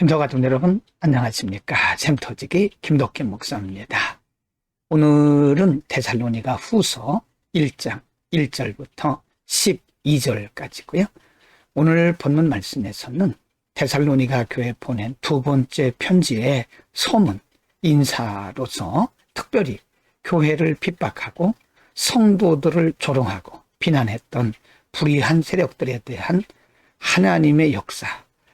샘터가족 여러분 안녕하십니까. 샘터지기 김덕김 목사입니다. 오늘은 데살로니가 후서 1장 1절부터 12절까지고요. 오늘 본문 말씀에서는 데살로니가 교회에 보낸 두 번째 편지의 서문 인사로서 특별히 교회를 핍박하고 성도들을 조롱하고 비난했던 불의한 세력들에 대한 하나님의 역사,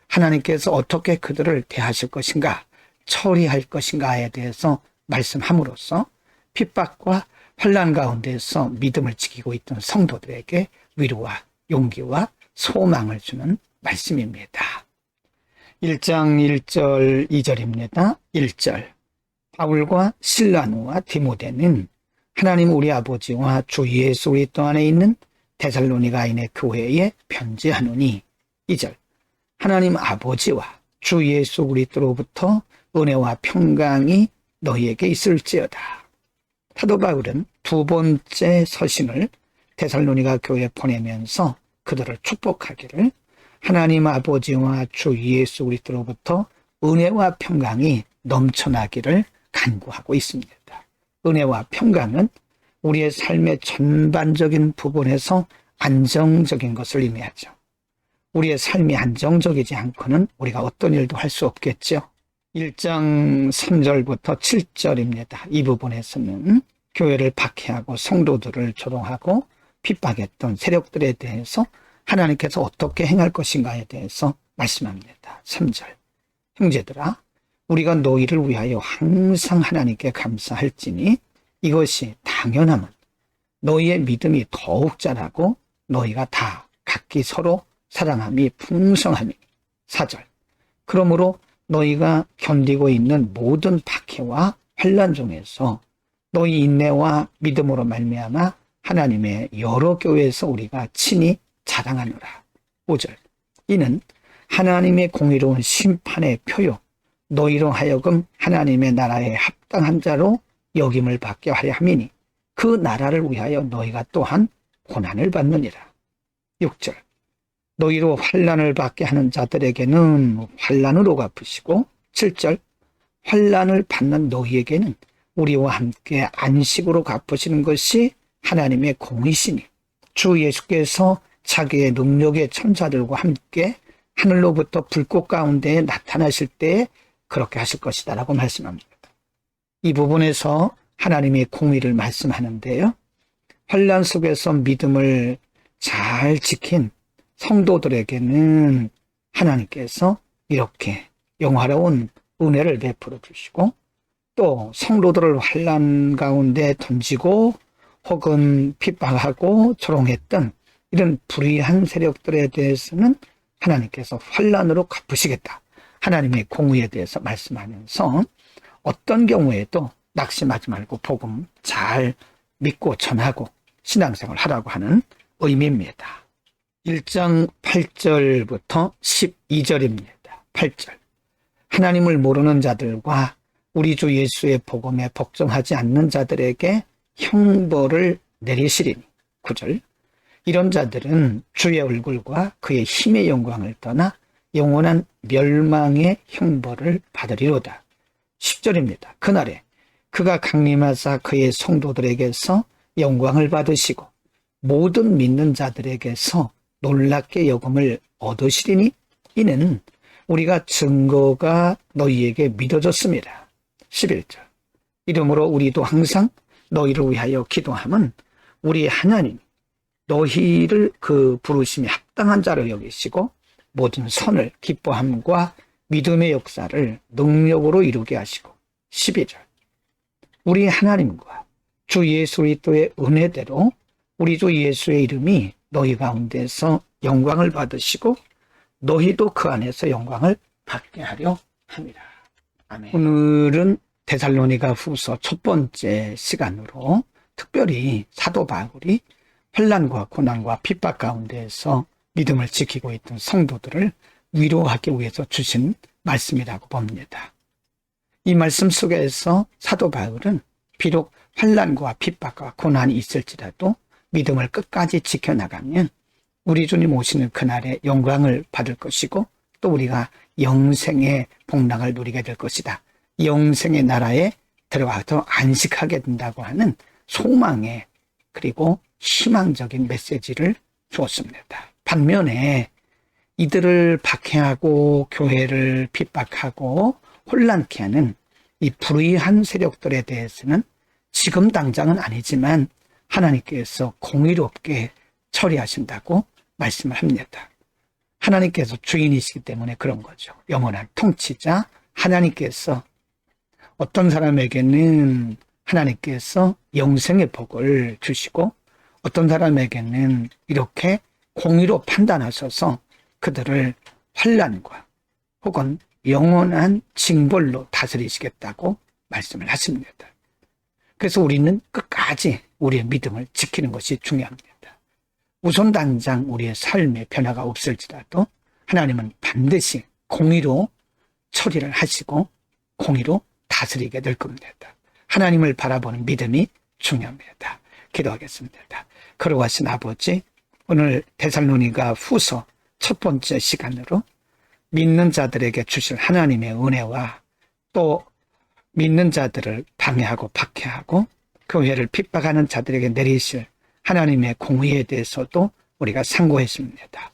하나님께서 어떻게 그들을 대하실 것인가, 처리할 것인가에 대해서 말씀함으로써 핍박과 환난 가운데서 믿음을 지키고 있던 성도들에게 위로와 용기와 소망을 주는 말씀입니다. 1장 1절 2절입니다. 1절 바울과 실라노와 디모데는 하나님 우리 아버지와 주 예수 그리스도 안에 있는 데살로니가인의 교회에 편지하노니 2절 하나님 아버지와 주 예수 그리스도로부터 은혜와 평강이 너희에게 있을지어다. 사도 바울은 두 번째 서신을 데살로니가 교회에 보내면서 그들을 축복하기를 하나님 아버지와 주 예수 그리스도로부터 은혜와 평강이 넘쳐나기를 간구하고 있습니다. 은혜와 평강은 우리의 삶의 전반적인 부분에서 안정적인 것을 의미하죠. 우리의 삶이 안정적이지 않고는 우리가 어떤 일도 할 수 없겠죠. 1장 3절부터 7절입니다. 이 부분에서는 교회를 박해하고 성도들을 조롱하고 핍박했던 세력들에 대해서 하나님께서 어떻게 행할 것인가에 대해서 말씀합니다. 3절 형제들아 우리가 너희를 위하여 항상 하나님께 감사할지니 이것이 당연함은 너희의 믿음이 더욱 자라고 너희가 다 각기 서로 사랑함이 풍성함이 4절 그러므로 너희가 견디고 있는 모든 박해와 환난 중에서 너희 인내와 믿음으로 말미암아 하나님의 여러 교회에서 우리가 친히 자랑하노라. 5절 이는 하나님의 공의로운 심판의 표요 너희로 하여금 하나님의 나라에 합당한 자로 여김을 받게 하려 함이니 그 나라를 위하여 너희가 또한 고난을 받느니라. 6절 너희로 환난을 받게 하는 자들에게는 환난으로 갚으시고 7절 환난을 받는 너희에게는 우리와 함께 안식으로 갚으시는 것이 하나님의 공이시니 주 예수께서 자기의 능력의 천사들과 함께 하늘로부터 불꽃 가운데에 나타나실 때에 그렇게 하실 것이다 라고 말씀합니다. 이 부분에서 하나님의 공의를 말씀하는데요. 환난 속에서 믿음을 잘 지킨 성도들에게는 하나님께서 이렇게 영화로운 은혜를 베풀어 주시고 또 성도들을 환난 가운데 던지고 혹은 핍박하고 조롱했던 이런 불의한 세력들에 대해서는 하나님께서 환난으로 갚으시겠다. 하나님의 공의에 대해서 말씀하면서 어떤 경우에도 낙심하지 말고 복음 잘 믿고 전하고 신앙생활 하라고 하는 의미입니다. 1장 8절부터 12절입니다. 8절 하나님을 모르는 자들과 우리 주 예수의 복음에 복종하지 않는 자들에게 형벌을 내리시리니 9절 이런 자들은 주의 얼굴과 그의 힘의 영광을 떠나 영원한 멸망의 형벌을 받으리로다. 10절입니다. 그날에 그가 강림하사 그의 성도들에게서 영광을 받으시고 모든 믿는 자들에게서 놀랍게 여금을 얻으시리니 이는 우리가 증거가 너희에게 믿어졌습니다. 11절 이러므로 우리도 항상 너희를 위하여 기도함은 우리 하나님 너희를 그 부르심이 합당한 자로 여기시고 모든 선을 기뻐함과 믿음의 역사를 능력으로 이루게 하시고 12절 우리 하나님과 주 예수 그리스도의 은혜대로 우리 주 예수의 이름이 너희 가운데서 영광을 받으시고 너희도 그 안에서 영광을 받게 하려 합니다. 아멘. 오늘은 데살로니가 후서 첫 번째 시간으로 특별히 사도 바울이 환난과 고난과 핍박 가운데에서 믿음을 지키고 있던 성도들을 위로하기 위해서 주신 말씀이라고 봅니다. 이 말씀 속에서 사도 바울은 비록 환난과 핍박과 고난이 있을지라도 믿음을 끝까지 지켜나가면 우리 주님 오시는 그날에 영광을 받을 것이고 또 우리가 영생의 복락을 누리게 될 것이다. 영생의 나라에 들어가서 안식하게 된다고 하는 소망의 그리고 희망적인 메시지를 주었습니다. 반면에 이들을 박해하고 교회를 핍박하고 혼란케 하는 이 불의한 세력들에 대해서는 지금 당장은 아니지만 하나님께서 공의롭게 처리하신다고 말씀을 합니다. 하나님께서 주인이시기 때문에 그런 거죠. 영원한 통치자 하나님께서 어떤 사람에게는 하나님께서 영생의 복을 주시고 어떤 사람에게는 이렇게 공의로 판단하셔서 그들을 환난과 혹은 영원한 징벌로 다스리시겠다고 말씀을 하십니다. 그래서 우리는 끝까지 우리의 믿음을 지키는 것이 중요합니다. 우선 당장 우리의 삶의 변화가 없을지라도 하나님은 반드시 공의로 처리를 하시고 공의로 다스리게 될 겁니다. 하나님을 바라보는 믿음이 중요합니다. 기도하겠습니다. 거룩하신 아버지, 오늘 데살로니가 후서 첫 번째 시간으로 믿는 자들에게 주실 하나님의 은혜와 또 믿는 자들을 방해하고 박해하고 교회를 핍박하는 자들에게 내리실 하나님의 공의에 대해서도 우리가 상고했습니다.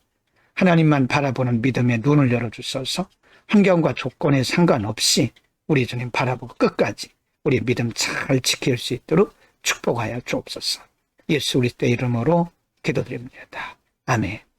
하나님만 바라보는 믿음의 눈을 열어주셔서 환경과 조건에 상관없이 우리 주님 바라보고 끝까지 우리의 믿음 잘 지킬 수 있도록 축복하여 주옵소서. 예수 그리스도의 이름으로 기도드립니다. 아멘.